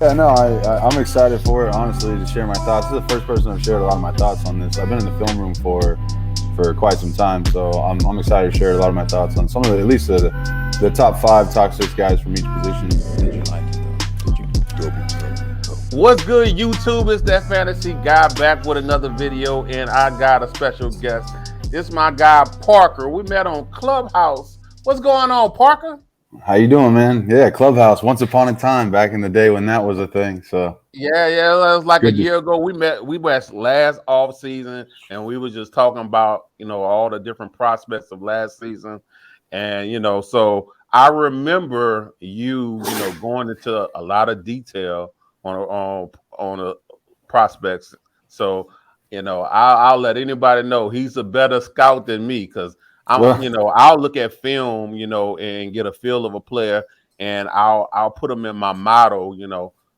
Yeah, no, I'm excited for it, honestly, to share my thoughts. This is the first person I've shared a lot of my thoughts on this. I've been in the film room for quite some time, so I'm excited to share a lot of my thoughts on some of at least the top five, top six guys from each position. Did you like it though? Did you go be What's good, YouTube? It's that fantasy guy back with another video, and I got a special guest. This my guy Parker. We met on Clubhouse. What's going on, Parker? How you doing, man? Yeah, Clubhouse. Once upon a time, back in the day when that was a thing. So Yeah, it was like a good year to ago. We met last off season, and we was just talking about all the different prospects of last season, and so I remember you going into a lot of detail on the prospects. So I'll let anybody know he's a better scout than me because I'm well. I'll look at film and get a feel of a player, and I'll put them in my model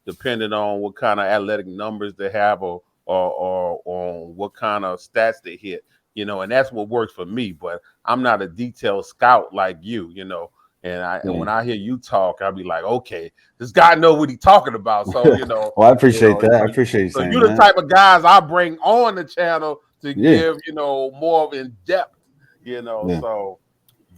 depending on what kind of athletic numbers they have or on what kind of stats they hit, and that's what works for me. But I'm not a detailed scout like you. And when I hear you talk, I'll be like, okay, this guy know what he's talking about. So Well, I appreciate that. I appreciate you so saying you're the that. type of guys I bring on the channel to Yeah, give more of in depth. yeah. So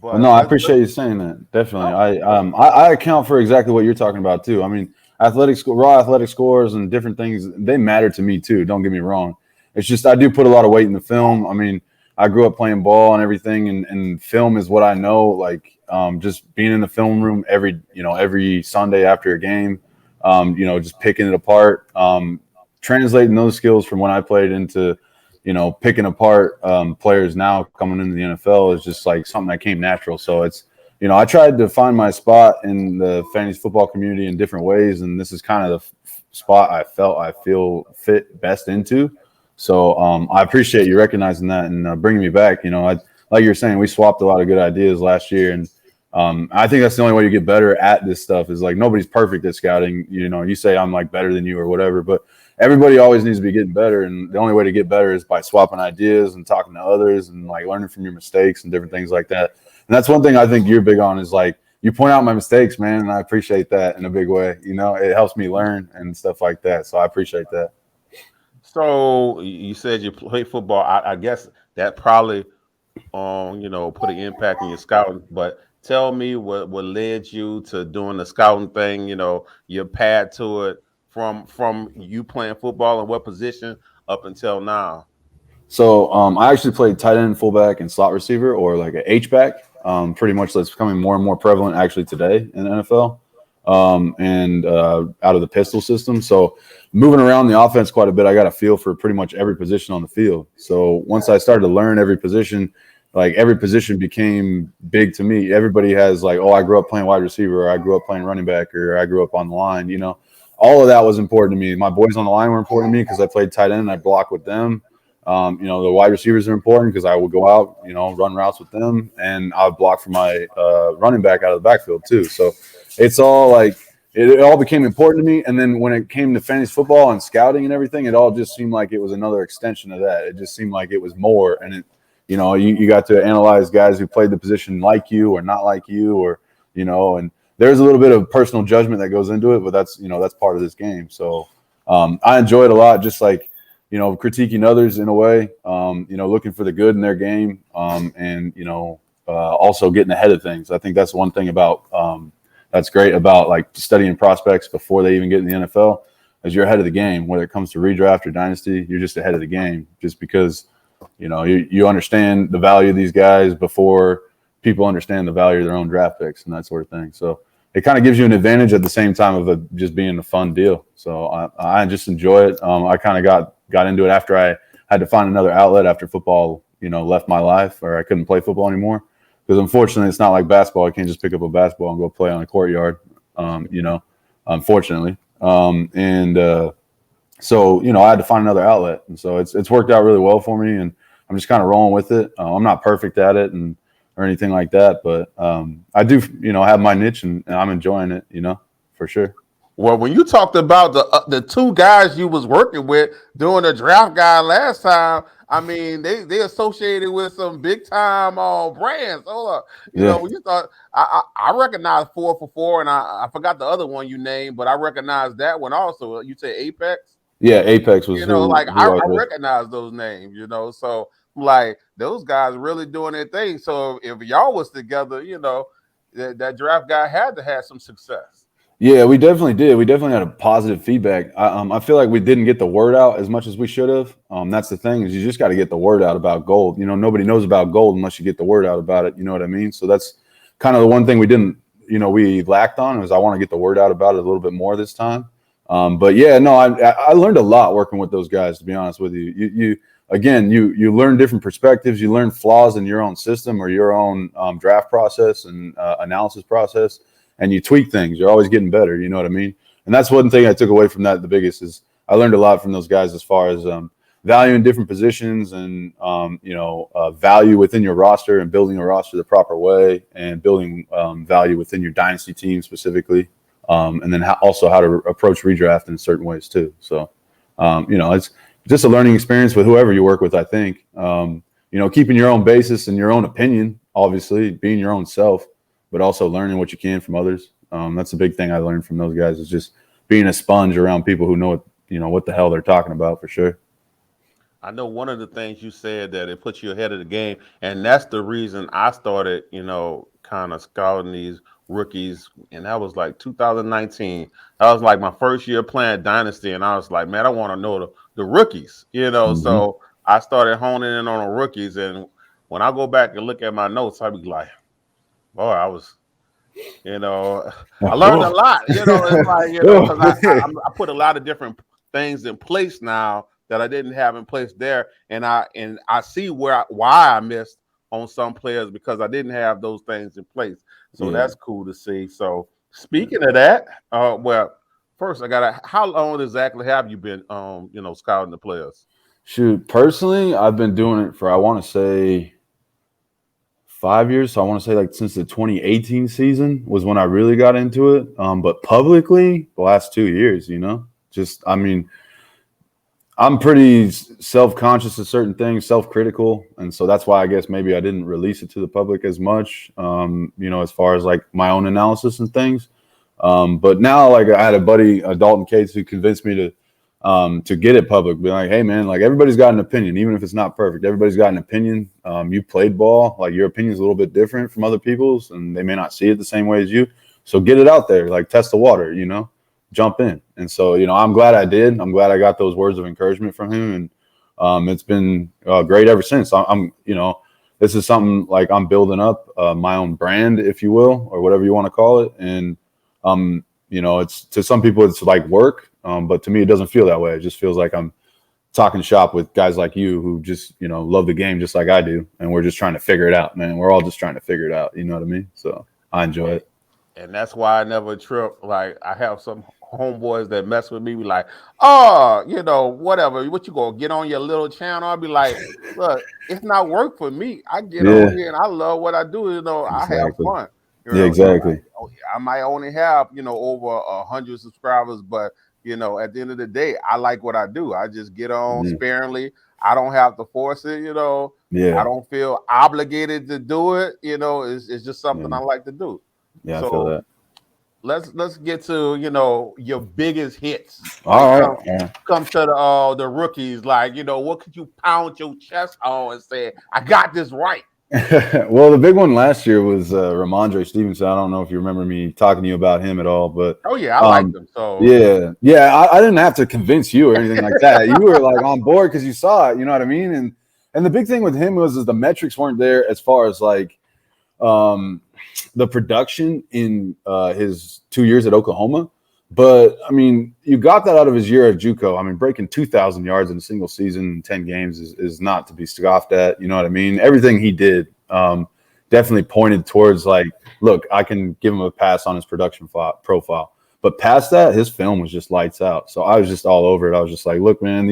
Well, but no, I let's appreciate you saying that. Definitely. oh, I account for exactly what you're talking about too. I mean, raw athletic scores and different things, they matter to me too. Don't get me wrong. It's just I do put a lot of weight in the film. I mean, I grew up playing ball and everything, and film is what I know. Like, just being in the film room every Sunday after a game, just picking it apart, translating those skills from when I played into picking apart players now coming into the NFL is just like something that came natural. So it's, I tried to find my spot in the fantasy football community in different ways, and this is kind of the spot I feel fit best into. So I appreciate you recognizing that and bringing me back. Like you're saying, we swapped a lot of good ideas last year, and I think that's the only way you get better at this stuff is like nobody's perfect at scouting. You say I'm like better than you or whatever, but everybody always needs to be getting better, and the only way to get better is by swapping ideas and talking to others and like learning from your mistakes and different things like that. And that's one thing I think you're big on is like you point out my mistakes, man, and I appreciate that in a big way. It helps me learn and stuff like that. So I appreciate that. so you said you play football. I guess that probably put an impact in your scouting. But tell me what led you to doing the scouting thing, your path to it from you playing football and what position up until now. So I actually played tight end, fullback, and slot receiver, or like a H back. Pretty much that's becoming more and more prevalent actually today in the NFL, and out of the pistol system. So moving around the offense quite a bit, I got a feel for pretty much every position on the field. So once I started to learn every position, like every position became big to me. Everybody has like, oh, I grew up playing wide receiver, or I grew up playing running back, or I grew up on the line. All of that was important to me. My boys on the line were important to me because I played tight end and I blocked with them. The wide receivers are important because I would go out, run routes with them, and I would block for my running back out of the backfield too. So it's all like it all became important to me. And then when it came to fantasy football and scouting and everything, it all just seemed like it was another extension of that. It just seemed like it was more. And you got to analyze guys who played the position like you or not like you, or and there's a little bit of personal judgment that goes into it, but that's part of this game. So I enjoy it a lot, just like critiquing others in a way, looking for the good in their game, and also getting ahead of things. I think that's one thing about that's great about like studying prospects before they even get in the NFL, is you're ahead of the game. Whether it comes to redraft or dynasty, you're just ahead of the game, just because you understand the value of these guys before people understand the value of their own draft picks and that sort of thing. So it kind of gives you an advantage at the same time of it just being a fun deal. So I just enjoy it. I kind of got into it after I had to find another outlet after football, left my life, or I couldn't play football anymore. Because unfortunately, it's not like basketball. I can't just pick up a basketball and go play on a courtyard, unfortunately. So, I had to find another outlet. And so it's worked out really well for me. And I'm just kind of rolling with it. I'm not perfect at it or anything like that. But I do, have my niche, and I'm enjoying it, for sure. Well, when you talked about the two guys you was working with doing the draft guide last time, I mean, they associated with some big time brands. Hold up, Yeah. when you thought I recognize 4 for 4, and I forgot the other one you named, but I recognize that one also. You say Apex. Yeah, Apex was Like who I I just. recognize those names, so like those guys really doing their thing. So if y'all was together, that draft guy had to have some success. Yeah, we definitely did. We definitely had a positive feedback. I feel like we didn't get the word out as much as we should have. That's the thing, is you just got to get the word out about gold. Nobody knows about gold unless you get the word out about it. You know what I mean? So that's kind of the one thing we didn't, we lacked on, was I want to get the word out about it a little bit more this time. But yeah, no, I learned a lot working with those guys, to be honest with you. You learn different perspectives. You learn flaws in your own system or your own draft process and analysis process. And you tweak things. You're always getting better. You know what I mean? And that's one thing I took away from that. The biggest is I learned a lot from those guys as far as value in different positions and, value within your roster and building a roster the proper way and building value within your dynasty team specifically. And then also how to approach redraft in certain ways too. So, it's just a learning experience with whoever you work with, I think. Keeping your own basis and your own opinion, obviously, being your own self, but also learning what you can from others. That's a big thing I learned from those guys, is just being a sponge around people who know what the hell they're talking about, for sure. I know one of the things you said that it puts you ahead of the game, and that's the reason I started, kind of scouting these rookies, and that was like 2019. That was like my first year playing Dynasty, and I was like, man, I want to know the rookies, Mm-hmm. So I started honing in on the rookies, and when I go back and look at my notes, I'd be like, boy, I was, I learned a lot. It's like, because I put a lot of different things in place now that I didn't have in place there, and I see why I missed on some players because I didn't have those things in place. So Yeah. that's cool to see. So speaking of that, well, first how long exactly have you been, scouting the players? Shoot, personally, I've been doing it for, I want to say, 5 years. So I want to say like since the 2018 season was when I really got into it. But publicly, the last 2 years, I'm pretty self-conscious of certain things, self-critical. And so that's why I guess maybe I didn't release it to the public as much, as far as like my own analysis and things. But now, like, I had a buddy, Dalton Cates, who convinced me to get it public. Be like, hey man, like, everybody's got an opinion, even if it's not perfect. Everybody's got an opinion. You played ball, like, your opinion is a little bit different from other people's, and they may not see it the same way as you. So get it out there, like, test the water, jump in. And so, I'm glad I did. I'm glad I got those words of encouragement from him, and it's been great ever since. This is something like I'm building up my own brand, if you will, or whatever you want to call it, and it's, to some people it's like work, but to me it doesn't feel that way. It just feels like I'm talking shop with guys like you who just love the game just like I do, and we're just trying to figure it out, man. We're all just trying to figure it out. You know what I mean? So I enjoy it. And that's why I never trip. Like, I have some homeboys that mess with me, be like, oh, whatever. What you gonna get on your little channel? I'll be like, look, it's not work for me. I get Yeah, on here and I love what I do. I have exactly. fun. Yeah, exactly. I might only have, over 100 subscribers, but at the end of the day, I like what I do. I just get on Yeah, sparingly. I don't have to force it. I yeah, don't feel obligated to do it. It's just something yeah. I like to do. Yeah, I feel So that. let's get to your biggest hits when it All right. Yeah. comes to the rookies. Like, what could you pound your chest on and say, I got this right? Well, the big one last year was Ramondre Stevenson. I don't know if you remember me talking to you about him at all, but Oh yeah, I like them. So yeah. I didn't have to convince you or anything like that. You were like on board because you saw it. You know what I mean? And the big thing with him was the metrics weren't there as far as like the production in his 2 years at Oklahoma. But I mean, you got that out of his year at JUCO. I mean, breaking 2,000 yards in a single season in 10 games is not to be scoffed at. You know what I mean? Everything he did definitely pointed towards like, look, I can give him a pass on his production profile. But past that, his film was just lights out. So I was just all over it. I was just like, look, man,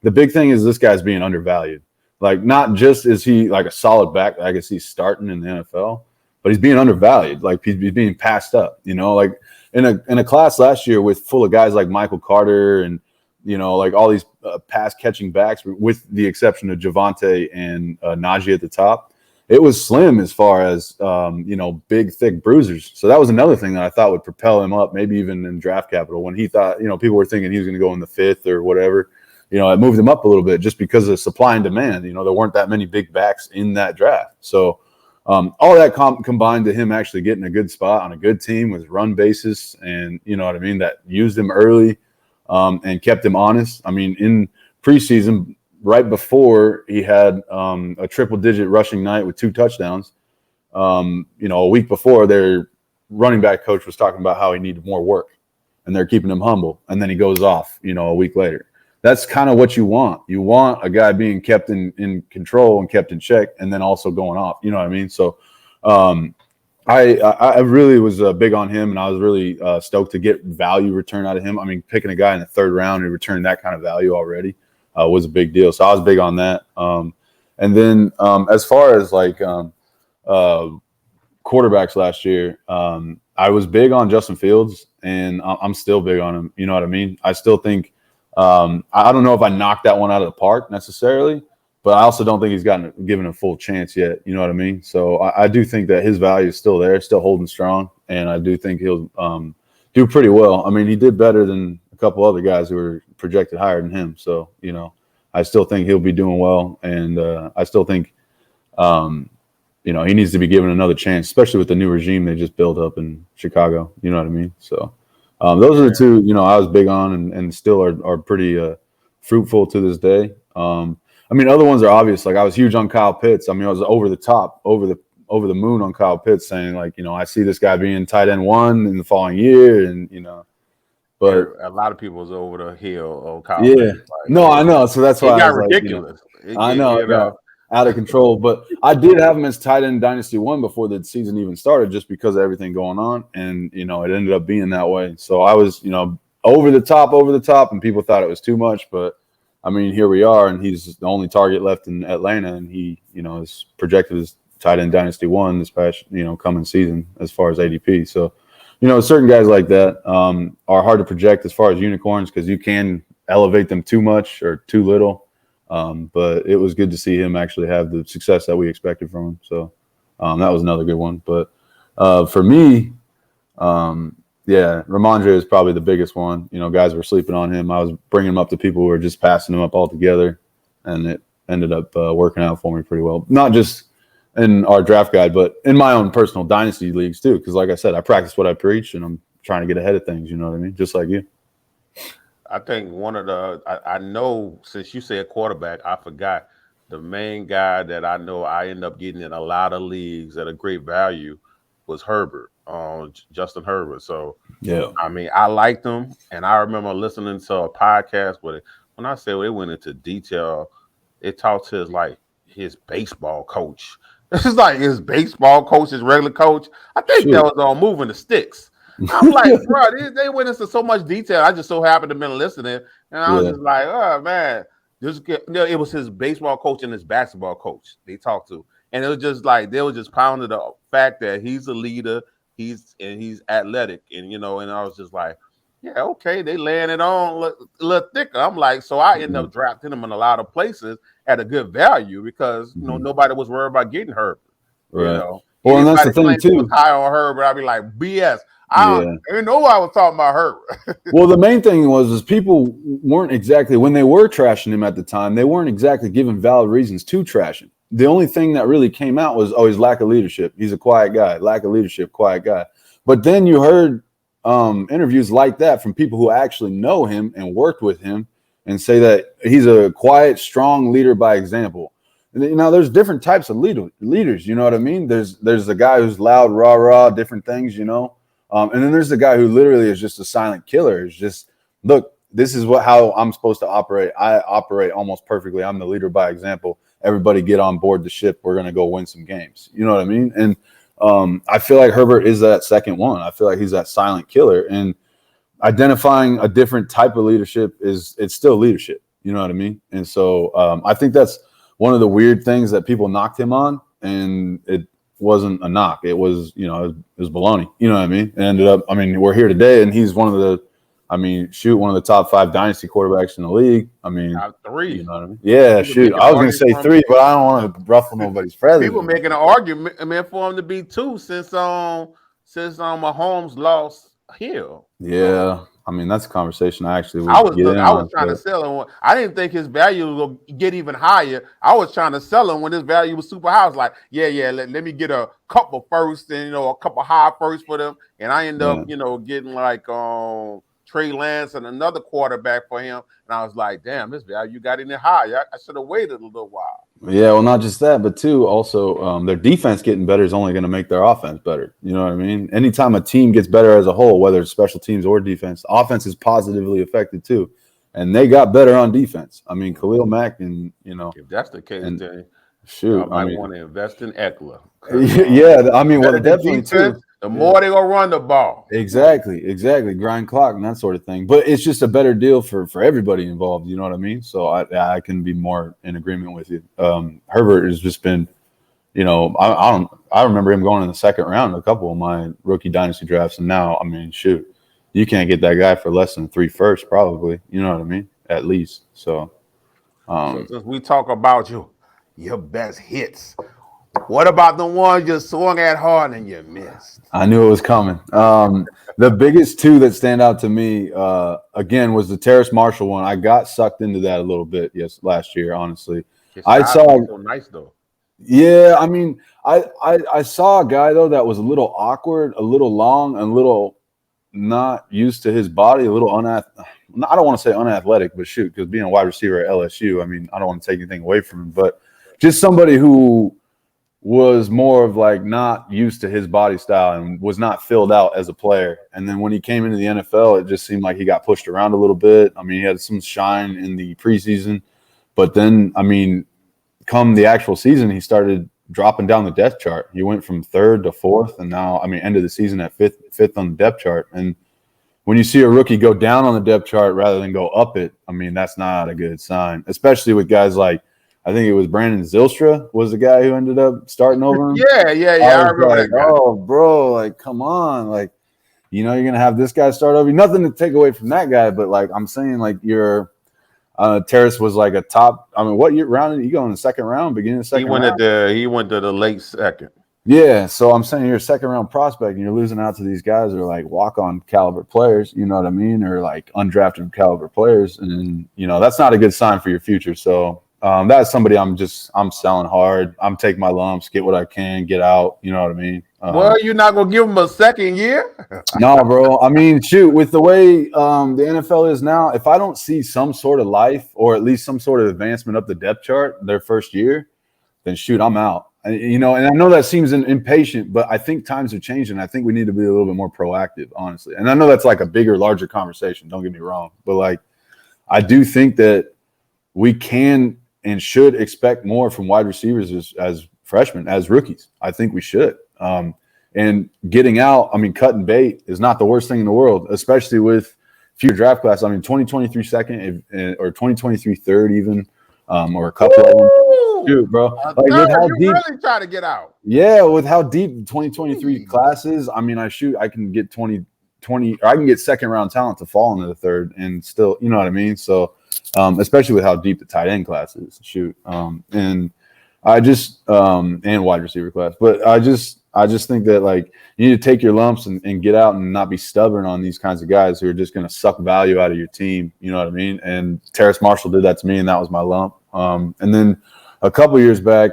the big thing is this guy's being undervalued. Like, not just is he like a solid back, I guess he's starting in the NFL, but he's being undervalued. Like, he's being passed up, like in a class last year with full of guys like Michael Carter and like all these pass catching backs, with the exception of Javonte and Najee at the top. It was slim as far as, big, thick bruisers. So that was another thing that I thought would propel him up, maybe even in draft capital, when he thought, people were thinking he was going to go in the 5th or whatever. It moved him up a little bit just because of supply and demand. There weren't that many big backs in that draft. So all that combined to him actually getting a good spot on a good team with run basis and, that used him early and kept him honest. In preseason, right before he had a triple-digit rushing night with 2 touchdowns, a week before, their running back coach was talking about how he needed more work, and they're keeping him humble. And then he goes off, a week later. That's kind of what you want. You want a guy being kept in control and kept in check, and then also going off. You know what I mean? So I really was big on him, and I was really stoked to get value return out of him. Picking a guy in the 3rd round and returning that kind of value already was a big deal. So I was big on that. And then as far as quarterbacks last year, I was big on Justin Fields, and I'm still big on him. You know what I mean? I still think I don't know if I knocked that one out of the park necessarily, but I also don't think he's given a full chance yet. You know what I mean? So I do think that his value is still there, still holding strong, and I do think he'll do pretty well. He did better than a couple other guys who were projected higher than him. So, I still think he'll be doing well, and I still think, he needs to be given another chance, especially with the new regime they just built up in Chicago. You know what I mean? So those are the two, I was big on and still are pretty fruitful to this day. Other ones are obvious. Like I was huge on Kyle Pitts. I was over the top, over the moon on Kyle Pitts, saying I see this guy being tight end 1 in the following year, and but a lot of people was over the hill on Kyle. Yeah, no, I know. So that's why it got I was ridiculous. I know, it got out of control. But I did have him as tight end Dynasty 1 before the season even started, just because of everything going on, and it ended up being that way. So I was over the top, and people thought it was too much, but here we are, and he's the only target left in Atlanta, and he is projected as tight end Dynasty 1 this past coming season as far as ADP. So. Certain guys like that are hard to project as far as unicorns, because you can elevate them too much or too little. But it was good to see him actually have the success that we expected from him. So that was another good one. But for me, Ramondre is probably the biggest one. Guys were sleeping on him. I was bringing him up to people who were just passing him up altogether, and it ended up working out for me pretty well. Not just in our draft guide, but in my own personal dynasty leagues too. Because like I said, I practice what I preach, and I'm trying to get ahead of things. You know what I mean? Just like you. I think I know, since you said quarterback, I forgot the main guy that I know I end up getting in a lot of leagues at a great value was Herbert, Justin Herbert. So yeah, I liked him, and I remember listening to a podcast where when I say they went into detail, it talked to his baseball coach. This is like his baseball coach, his regular coach. I think that was on moving the sticks. I'm like, bro, they went into so much detail. I just so happened to have been listening, and I was just like, oh man, it was his baseball coach and his basketball coach they talked to, and it was just like they were just pounding the fact that he's a leader, he's athletic, and and I was just like, yeah, okay, they laying it on a little thicker. I'm like, so I ended up drafting him in a lot of places at a good value because nobody was worried about getting Herbert. Right. Well, and that's the thing too. Was high on Herbert, I'd be like, BS. I didn't know I was talking about Herbert. Well, the main thing was people weren't exactly, when they were trashing him at the time, they weren't exactly giving valid reasons to trash him. The only thing that really came out was, his lack of leadership. He's a quiet guy, lack of leadership, quiet guy. But then you heard interviews like that from people who actually know him and worked with him and say that he's a quiet, strong leader by example. Now, there's different types of leaders, you know what I mean? There's the guy who's loud, rah, different things, and then there's the guy who literally is just a silent killer. It's just, look, this is how I'm supposed to operate. I operate almost perfectly. I'm the leader by example. Everybody get on board the ship. We're going to go win some games. You know what I mean? And I feel like Herbert is that second one. I feel like he's that silent killer. And identifying a different type of leadership it's still leadership. You know what I mean? And so I think that's one of the weird things that people knocked him on, and it wasn't a knock. It was, it was baloney. You know what I mean? It ended up, we're here today, and he's one of the I mean, shoot, one of the top 5 dynasty quarterbacks in the league. I mean, Top 3. you know what I mean? Yeah, People shoot. making I was going to say arguments 3, but I don't want to ruffle nobody's feathers. People making an argument, for him to be 2 since Mahomes lost Hill. Yeah, I mean that's a conversation I actually would I was get in I was on, trying to but sell him. I didn't think his value will get even higher. I was trying to sell him when his value was super high. I was like, yeah, let me get a couple first and a couple high first for them. And I ended up, getting like Trey Lance and another quarterback for him. And I was like, damn, this value got any higher. I should have waited a little while. yeah, well, not just that, but too, also their defense getting better is only going to make their offense better. You know what I mean? Anytime a team gets better as a whole, whether it's special teams or defense, offense is positively affected too. And they got better on defense. I mean, Khalil Mack, and if that's the case, then shoot, I might want to invest in Eckler. Yeah, I mean, well, definitely defense, too. The more they gonna run the ball. Exactly. Grind clock and that sort of thing. But it's just a better deal for everybody involved. You know what I mean? So I can be more in agreement with you. Herbert has just been, I remember him going in the second round in a couple of my rookie dynasty drafts, and now, I mean, shoot, you can't get that guy for less than 3 firsts, probably. You know what I mean? At least. So since we talk about your best hits, what about the ones you swung at hard and you missed? I knew it was coming. The biggest 2 that stand out to me, again, was the Terrace Marshall one. I got sucked into that a little bit, last year, honestly. I saw so nice though. Yeah, I mean, I saw a guy though that was a little awkward, a little long, and a little not used to his body, a little I don't want to say unathletic, but shoot, because being a wide receiver at LSU, I mean, I don't want to take anything away from him, but just somebody who was more of like not used to his body style and was not filled out as a player. And then when he came into the NFL, it just seemed like he got pushed around a little bit. I mean, he had some shine in the preseason, but then, I mean, come the actual season, he started dropping down the depth chart. He went from 3rd to 4th, and now, I mean, end of the season at fifth on the depth chart. And when you see a rookie go down on the depth chart rather than go up it, I mean, that's not a good sign, especially with guys like, I think it was Brandon Zylstra was the guy who ended up starting over him. Yeah. I remember like, that guy. Oh, bro, like, come on. Like, you're going to have this guy start over. Nothing to take away from that guy, but, like, I'm saying, like, Terrace was like a top. I mean, what round did he go in the second round? Beginning of the second round? He went to the late second. Yeah, so I'm saying you're a second round prospect and you're losing out to these guys who are like walk on caliber players, you know what I mean, or like undrafted caliber players, and that's not a good sign for your future. So that's somebody I'm selling hard. I'm taking my lumps, get what I can, get out. You know what I mean? Well, you're not gonna give him a second year? No, bro. I mean, shoot, with the way the NFL is now, if I don't see some sort of life or at least some sort of advancement up the depth chart their first year, then shoot, I'm out. And I know that seems impatient, but I think times have changed, and I think we need to be a little bit more proactive, honestly. And I know that's like a bigger, larger conversation. Don't get me wrong, but like, I do think that we can and should expect more from wide receivers as freshmen, as rookies. I think we should. And getting out, I mean, cutting bait is not the worst thing in the world, especially with fewer draft classes. I mean, 2023 second or 2023 third even, or a couple of them. Shoot, bro. Like, with how deep, really try to get out. Yeah, with how deep 2023 classes, I mean, I can get 20, or I can get second round talent to fall into the third and still, you know what I mean? So, especially with how deep the tight end class is, and I just, and wide receiver class, but I just think that like you need to take your lumps and get out and not be stubborn on these kinds of guys who are just going to suck value out of your team. You know what I mean? And Terrace Marshall did that to me, and that was my lump. And then a couple years back,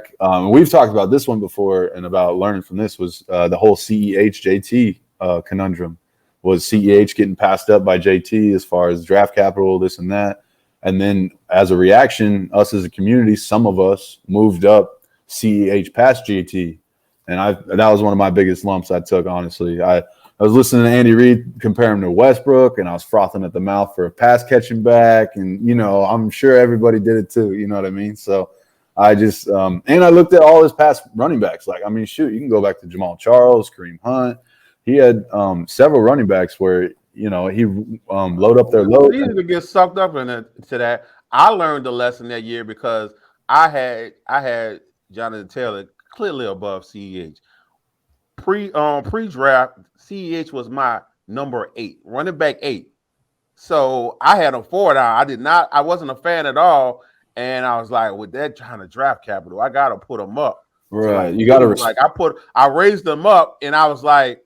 we've talked about this one before, and about learning from this was the whole CEH JT conundrum. Was CEH getting passed up by JT as far as draft capital, this and that? And then as a reaction, us as a community, some of us moved up CEH past JT. And that was one of my biggest lumps I took, honestly. I was listening to Andy Reid compare him to Westbrook, and I was frothing at the mouth for a pass catching back. And, I'm sure everybody did it too. You know what I mean? So I just and I looked at all his past running backs. Like, I mean, shoot, you can go back to Jamal Charles, Kareem Hunt. He had several running backs where, he load up their load. It's easy to get sucked up to that. I learned the lesson that year because I had Jonathan Taylor clearly above CEH. Pre-draft, CEH was my number 8, running back 8. So I had him 4 down. I wasn't a fan at all. And I was like, with that trying to draft capital, I gotta put him up to Right. like You got to like I raised them up, and I was like,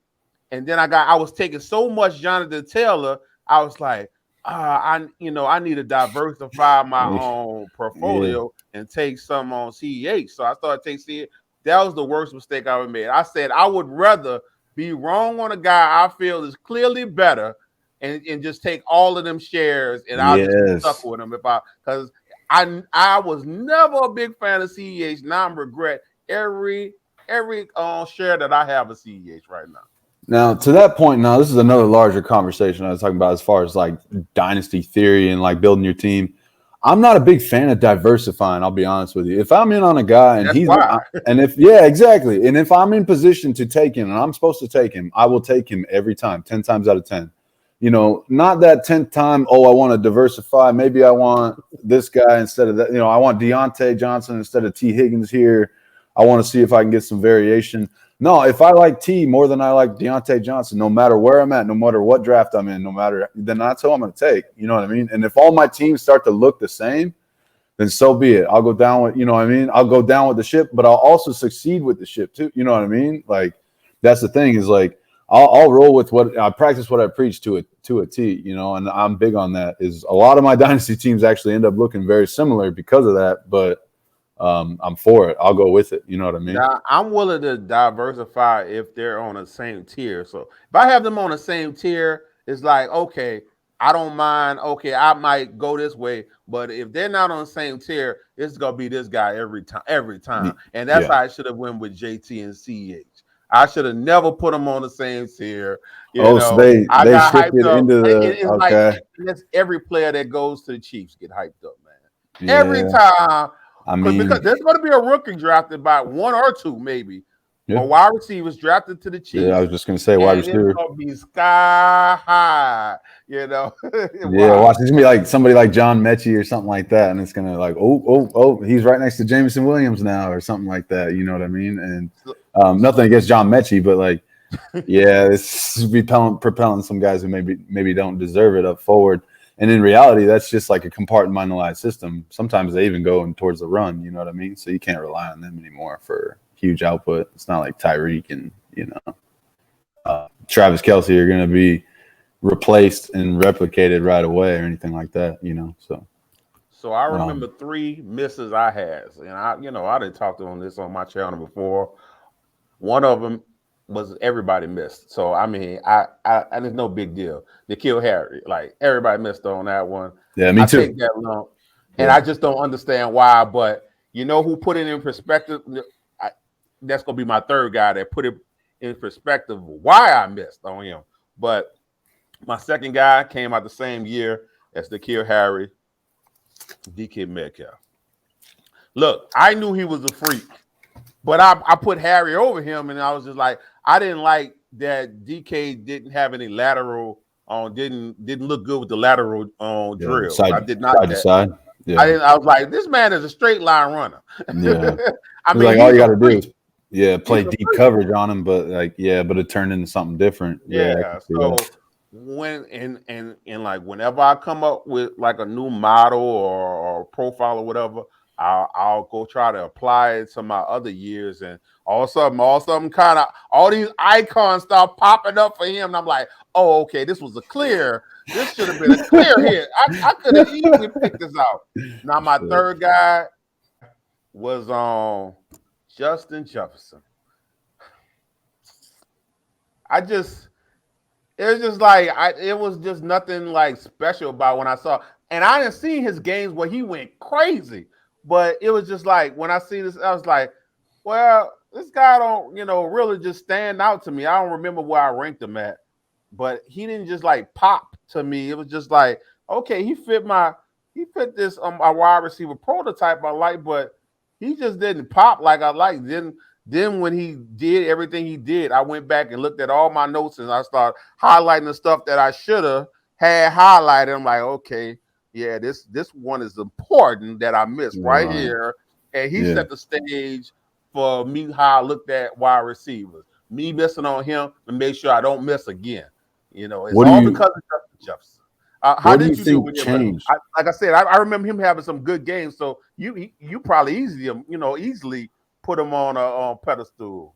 and then I was taking so much Jonathan Taylor, I was like, I need to diversify my own yeah. portfolio and take some on CEH. So I started taking CEH. That was the worst mistake I ever made. I said I would rather be wrong on a guy I feel is clearly better and just take all of them shares and I'll just be stuck Yes. with them because I was never a big fan of CEH. Now I'm regret every share that I have of CEH right now. Now, to that point, now this is another larger conversation I was talking about as far as like dynasty theory and like building your team. I'm not a big fan of diversifying. I'll be honest with you. If I'm in on a guy and That's why. exactly. And if I'm in position to take him and I'm supposed to take him, I will take him every time, 10 times out of 10. You know, not that 10th time, I want to diversify. Maybe I want this guy instead of that. You know, I want Deontay Johnson instead of T. Higgins here. I want to see if I can get some variation. No, if I like T more than I like Deontay Johnson, no matter where I'm at, no matter what draft I'm in, then that's who I'm going to take. You know what I mean? And if all my teams start to look the same, then so be it. I'll go down with, you know what I mean? I'll go down with the ship, but I'll also succeed with the ship too. You know what I mean? Like, that's the thing is like, I'll roll with what I practice, what I preach to a T, you know, and I'm big on that. Is a lot of my dynasty teams actually end up looking very similar because of that, but I'm for it. I'll go with it. You know what I mean? Now, I'm willing to diversify if they're on the same tier. So if I have them on the same tier, it's like, okay, I don't mind. Okay, I might go this way, but if they're not on the same tier, it's gonna be this guy every time. And that's Yeah. how I should have went with JT and CH. I should have never put them on the same tier. So they Got shifted hyped up. into It's like okay. that's every player that goes to the Chiefs get hyped up, man. Yeah. Every time. I mean, Because there's going to be a rookie drafted by 1 or 2, maybe. Yeah. Or wide receivers drafted to the Chiefs. Yeah, I was just gonna say wide receiver. It's going to be sky high, you know. Yeah, watch. It's gonna be like somebody like John Mechie or something like that, and it's gonna like, he's right next to Jameson Williams now, or something like that. You know what I mean? And nothing against John Mechie, but like, yeah, it's propelling some guys who maybe don't deserve it up forward. And in reality, that's just like a compartmentalized system. Sometimes they even go in towards the run. You know what I mean? So you can't rely on them anymore for huge output. It's not like Tyreek and Travis Kelce are going to be replaced and replicated right away or anything like that. You know, So I remember 3 misses I had, and I didn't talk on this on my channel before. One of them was everybody missed. So I mean, I it's no big deal. They killed Harry. Like everybody missed on that one. Yeah, me too. I take that long, and I just don't understand why. But you know who put it in perspective? That's gonna be my third guy that put it in perspective why I missed on him. But my second guy came out the same year as the kill Harry, DK Metcalf. Look, I knew he was a freak. But I put Harry over him, and I was just like, I didn't like that DK didn't have any lateral on, didn't look good with the lateral drill. I did not side to side. Yeah. I was like, this man is a straight line runner. Yeah. I mean, like all you got to do is play deep coverage on him, but it turned into something different. Yeah. So when and like whenever I come up with like a new model or profile or whatever, I'll go try to apply it to my other years, and all of a sudden, kind of all these icons start popping up for him, and I'm like, oh, okay, this was this should have been a clear hit. I could have easily picked this out. Now my third guy was on Justin Jefferson. It was just nothing like special about when I saw, and I didn't see his games where he went crazy. But it was just like when I see this, I was like, well, this guy don't, really just stand out to me. I don't remember where I ranked him at, but he didn't just like pop to me. It was just like, okay, he fit this my wide receiver prototype I like, but he just didn't pop like I liked. Then when he did everything he did, I went back and looked at all my notes and I started highlighting the stuff that I should have had highlighted. I'm like, okay. Yeah, this one is important that I missed right here. And he set the stage for me how I looked at wide receivers. Me missing on him and make sure I don't miss again. It's all because of Justin Jefferson. How What do you did you do think with him? But changed? like I said, I remember him having some good games. So you probably easily put him on a pedestal.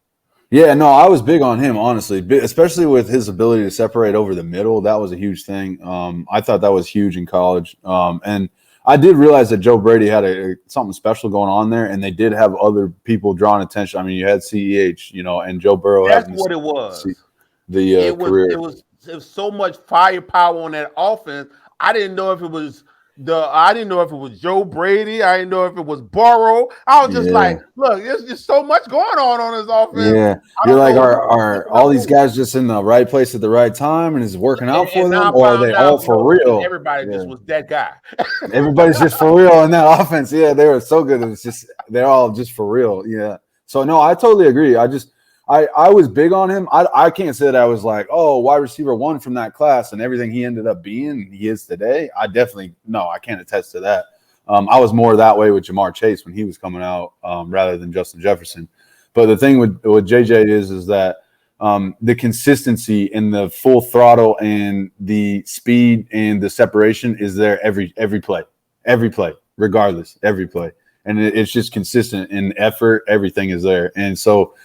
Yeah, no, I was big on him, honestly, especially with his ability to separate over the middle. That was a huge thing. I thought that was huge in college. And I did realize that Joe Brady had something special going on there, and they did have other people drawing attention. I mean, you had CEH, and Joe Burrow That's having what it was. the It was career. it was it was so much firepower on that offense. I didn't know if it was Joe Brady. I didn't know if it was Burrow. I was just Yeah. like, look, there's just so much going on this offense. Yeah, I you're don't like, know who's are stepping up all these who. guys just in the right place at the right time and is it working out for And them, now I or are they found all out, for real? everybody just Yeah, was that guy. everybody's just for real in that offense. Yeah, they were so good. It was just they're all just for real. Yeah. So no, I totally agree. I was big on him. I can't say that I was like, oh, wide receiver one from that class and everything he ended up being, he is today. I can't attest to that. I was more that way with Jamar Chase when he was coming out rather than Justin Jefferson. But the thing with JJ is that the consistency and the full throttle and the speed and the separation is there every play, regardless, every play. And it's just consistent in effort. Everything is there. And so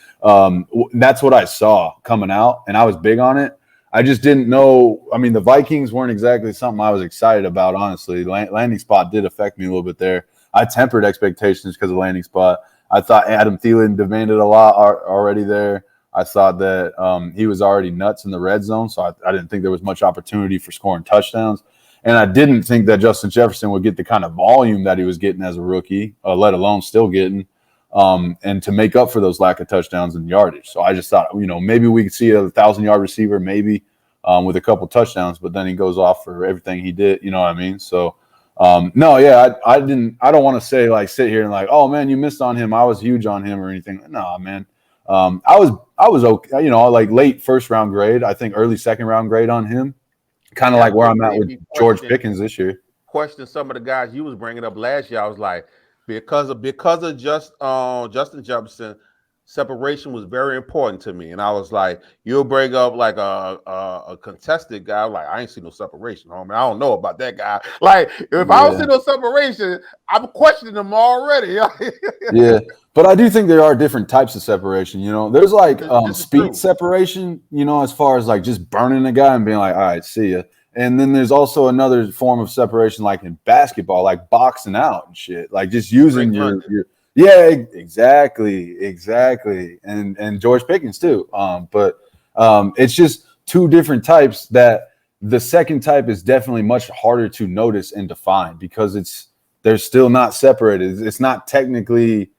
that's what I saw coming out, and I was big on it. I just didn't know. I mean, the Vikings weren't exactly something I was excited about, honestly. Landing spot did affect me a little bit there. I tempered expectations because of landing spot. I thought Adam Thielen demanded a lot already there. I thought that he was already nuts in the red zone, so I didn't think there was much opportunity for scoring touchdowns. And I didn't think that Justin Jefferson would get the kind of volume that he was getting as a rookie, let alone still getting, and to make up for those lack of touchdowns and yardage. So I just thought, maybe we could see a 1,000-yard receiver, maybe with a couple touchdowns, but then he goes off for everything he did. You know what I mean? So no, yeah, I don't want to say like sit here and like, oh man, you missed on him. I was huge on him or anything. No, man. I was okay, like late first round grade. I think early second round grade on him. Kind of like where I'm at with George Pickens this year. Question some of the guys you was bringing up last year. I was like, because of Justin Jefferson, separation was very important to me. And I was like, you'll bring up like a contested guy. I'm like, I ain't see no separation, homie. I don't know about that guy. Like, if I don't see no separation, I'm questioning him already. Yeah, but I do think there are different types of separation. There's like speed separation, as far as like just burning a guy and being like, all right, see ya. And then there's also another form of separation, like in basketball, like boxing out and shit, like just using your yeah, exactly, and George Pickens too. But it's just two different types. That the second type is definitely much harder to notice and define because they're still not separated. It's not technically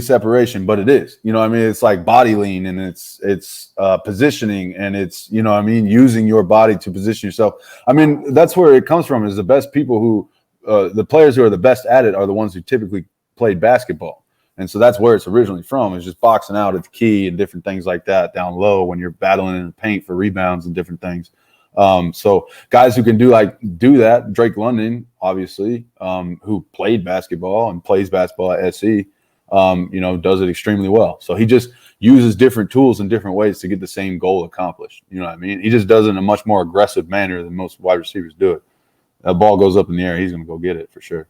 separation, but it is. You know what I mean? It's like body lean, and it's positioning, and it's, using your body to position yourself. I mean, that's where it comes from, is the best people who the players who are the best at it are the ones who typically played basketball. And so that's where it's originally from, is just boxing out at the key and different things like that down low when you're battling in the paint for rebounds and different things. So guys who can do that, Drake London, obviously, who played basketball and plays basketball at SC, does it extremely well. So he just uses different tools in different ways to get the same goal accomplished. You know what I mean? He just does it in a much more aggressive manner than most wide receivers do it. That ball goes up in the air, he's going to go get it for sure.